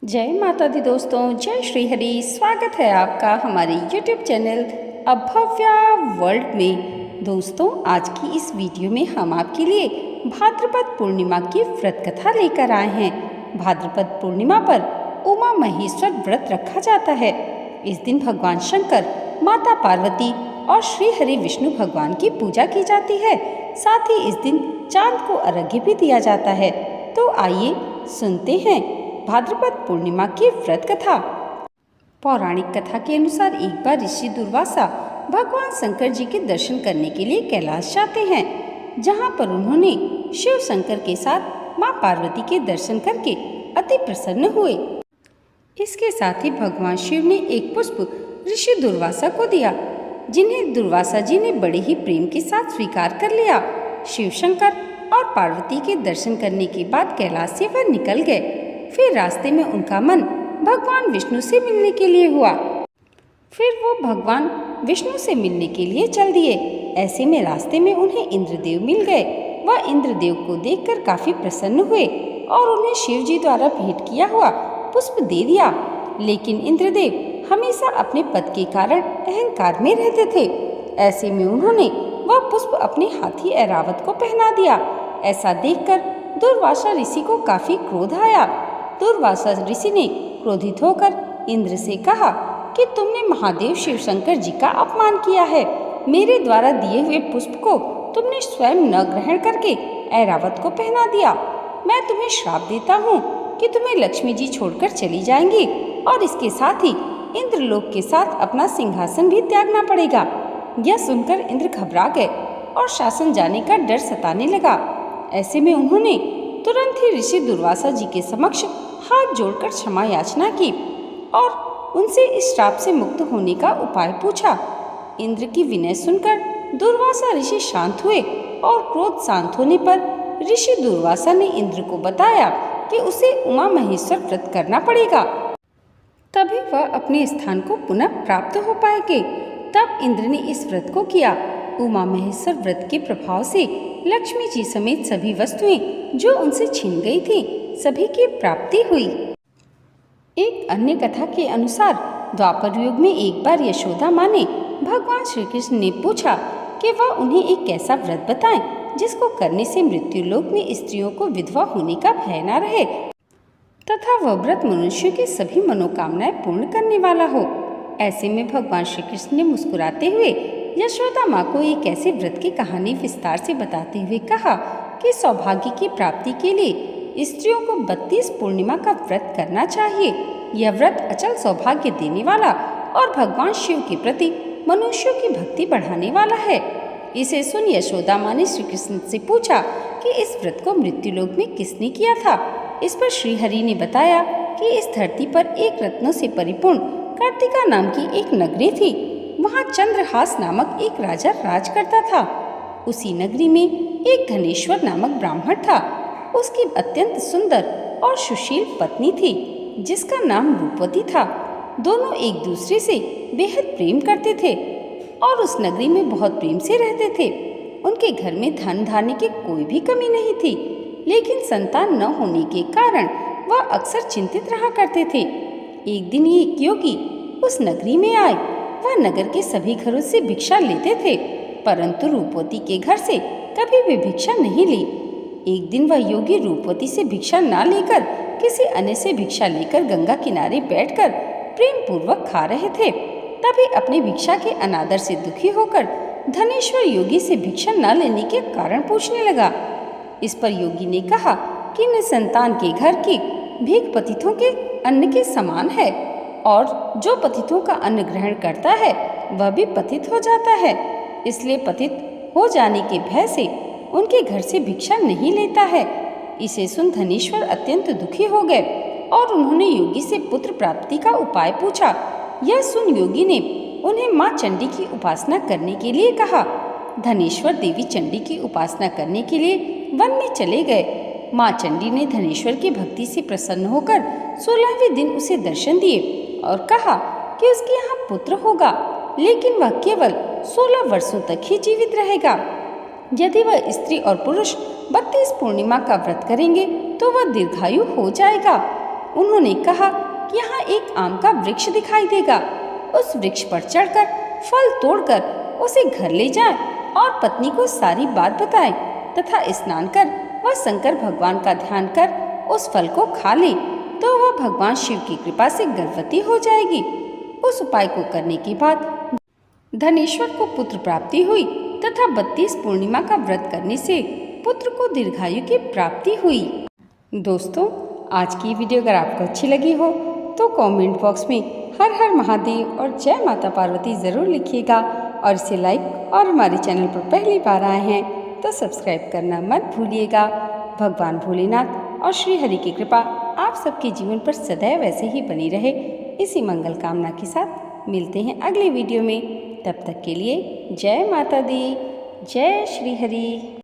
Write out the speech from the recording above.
जय माता दी दोस्तों, जय श्री हरि। स्वागत है आपका हमारे YouTube चैनल अभव्या वर्ल्ड में। दोस्तों, आज की इस वीडियो में हम आपके लिए भाद्रपद पूर्णिमा की व्रत कथा लेकर आए हैं। भाद्रपद पूर्णिमा पर उमा महेश्वर व्रत रखा जाता है। इस दिन भगवान शंकर, माता पार्वती और श्री हरि विष्णु भगवान की पूजा की जाती है। साथ ही इस दिन चांद को अर्घ्य भी दिया जाता है। तो आइए सुनते हैं भाद्रपद पूर्णिमा की व्रत कथा। पौराणिक कथा के अनुसार एक बार ऋषि दुर्वासा भगवान शंकर जी के दर्शन करने के लिए कैलाश जाते हैं, जहां पर उन्होंने शिव शंकर के साथ मां पार्वती के दर्शन करके अति प्रसन्न हुए। इसके साथ ही भगवान शिव ने एक पुष्प ऋषि दुर्वासा को दिया, जिन्हें दुर्वासा जी ने बड़े ही प्रेम के साथ स्वीकार कर लिया। शिव शंकर और पार्वती के दर्शन करने के बाद कैलाश से वह निकल गए। फिर रास्ते में उनका मन भगवान विष्णु से मिलने के लिए हुआ। फिर वो भगवान विष्णु से मिलने के लिए चल दिए। ऐसे में रास्ते में उन्हें इंद्रदेव मिल गए। वह इंद्रदेव को देखकर काफी प्रसन्न हुए और उन्हें शिव जी द्वारा भेंट किया हुआ पुष्प दे दिया। लेकिन इंद्रदेव हमेशा अपने पद के कारण अहंकार में रहते थे। ऐसे में उन्होंने वह पुष्प अपने हाथी ऐरावत को पहना दिया। ऐसा देखकर दुर्वासा ऋषि को काफी क्रोध आया। दुर्वासा ऋषि ने क्रोधित होकर इंद्र से कहा कि तुमने महादेव शिव शंकर जी का अपमान किया है। मेरे द्वारा दिए हुए पुष्प को तुमने स्वयं न ग्रहण करके ऐरावत को पहना दिया। मैं तुम्हें श्राप देता हूँ कि तुम्हें लक्ष्मी जी छोड़कर चली जाएंगी और इसके साथ ही इंद्रलोक के साथ अपना सिंहासन भी त्यागना पड़ेगा। यह सुनकर इंद्र घबरा गए और शासन जाने का डर सताने लगा। ऐसे में उन्होंने तुरंत ही ऋषि दुर्वासा जी के समक्ष हाथ जोड़कर क्षमा याचना की और उनसे इस श्राप से मुक्त होने का उपाय पूछा। इंद्र की विनय सुनकर दुर्वासा ऋषि शांत हुए और क्रोध शांत होने पर ऋषि दुर्वासा ने इंद्र को बताया कि उसे उमा महेश्वर व्रत करना पड़ेगा, तभी वह अपने स्थान को पुनः प्राप्त हो पाएंगे। तब इंद्र ने इस व्रत को किया। उमा महेश्वर व्रत के प्रभाव से लक्ष्मी जी समेत सभी वस्तुएं जो उनसे छिन गई थी, सभी की प्राप्ति हुई। एक अन्य कथा के अनुसार द्वापर युग में एक बार यशोदा माँ ने भगवान श्री कृष्ण ने पूछा कि वह उन्हें एक ऐसा व्रत बताएं जिसको करने से मृत्यु लोक में स्त्रियों को विधवा होने का भय न रहे तथा वह व्रत मनुष्य की सभी मनोकामनाएं पूर्ण करने वाला हो। ऐसे में भगवान श्री कृष्ण ने मुस्कुराते हुए यशोदा माँ को एक ऐसे व्रत की कहानी विस्तार से बताते हुए कहा कि सौभाग्य की प्राप्ति के लिए स्त्रियों को 32 पूर्णिमा का व्रत करना चाहिए। यह व्रत अचल सौभाग्य देने वाला और भगवान शिव के प्रति मनुष्यों की भक्ति बढ़ाने वाला है। इसे सुन यशोदा माँ ने श्री कृष्ण से पूछा कि इस व्रत को मृत्युलोक में किसने किया था। इस पर श्री हरि ने बताया कि इस धरती पर एक रत्नों से परिपूर्ण कार्तिका नाम की एक नगरी थी। वहाँ चंद्रहास नामक एक राजा राज करता था। उसी नगरी में एक धनेश्वर नामक ब्राह्मण था। उसकी अत्यंत सुंदर और सुशील पत्नी थी, जिसका नाम रूपवती था। दोनों एक दूसरे से बेहद प्रेम करते थे और उस नगरी में बहुत प्रेम से रहते थे। उनके घर में धन धान्य की कोई भी कमी नहीं थी, लेकिन संतान न होने के कारण वह अक्सर चिंतित रहा करते थे। एक दिन एक योगी उस नगरी में आए। वह नगर के सभी घरों से भिक्षा लेते थे, परंतु रूपवती के घर से कभी भी भिक्षा नहीं ली। एक दिन वह योगी रूपवती से भिक्षा ना लेकर किसी अन्य से भिक्षा लेकर गंगा किनारे बैठकर प्रेम पूर्वक खा रहे थे। तभी अपनी भिक्षा के अनादर से दुखी होकर धनेश्वर योगी से भिक्षा न लेने के कारण पूछने लगा। इस पर योगी ने कहा कि निसंतान के घर की भीख पतितों के अन्न के समान है और जो पतितों का अन्न ग्रहण करता है वह भी पतित हो जाता है। इसलिए पतित हो जाने के भय से उनके घर से भिक्षा नहीं लेता है। इसे सुन धनेश्वर अत्यंत दुखी हो गए और उन्होंने योगी से पुत्र प्राप्ति का उपाय पूछा। यह सुन योगी ने उन्हें माँ चंडी की उपासना करने के लिए कहा। धनेश्वर देवी चंडी की उपासना करने के लिए वन में चले गए। माँ चंडी ने धनेश्वर की भक्ति से प्रसन्न होकर 16वें दिन उसे दर्शन दिए और कहा कि उसके यहाँ पुत्र होगा, लेकिन वह केवल 16 वर्षों तक ही जीवित रहेगा। यदि वह स्त्री और पुरुष 32 पूर्णिमा का व्रत करेंगे तो वह दीर्घायु हो जाएगा। उन्होंने कहा कि यहाँ एक आम का वृक्ष दिखाई देगा। उस वृक्ष पर चढ़कर फल तोड़कर उसे घर ले जाए और पत्नी को सारी बात बताए तथा स्नान कर वह शंकर भगवान का ध्यान कर उस फल को खा ले तो वह भगवान शिव की कृपा से गर्भवती हो जाएगी। उस उपाय को करने के बाद धनेश्वर को पुत्र प्राप्ति हुई तथा 32 पूर्णिमा का व्रत करने से पुत्र को दीर्घायु की प्राप्ति हुई। दोस्तों, आज की वीडियो अगर आपको अच्छी लगी हो तो कमेंट बॉक्स में हर हर महादेव और जय माता पार्वती ज़रूर लिखिएगा और इसे लाइक और हमारे चैनल पर पहली बार आए हैं तो सब्सक्राइब करना मत भूलिएगा। भगवान भोलेनाथ और श्री हरि की कृपा आप सबके जीवन पर सदैव ऐसे ही बनी रहे, इसी मंगल कामना के साथ मिलते हैं अगले वीडियो में। तब तक के लिए जय माता दी, जय श्री हरि।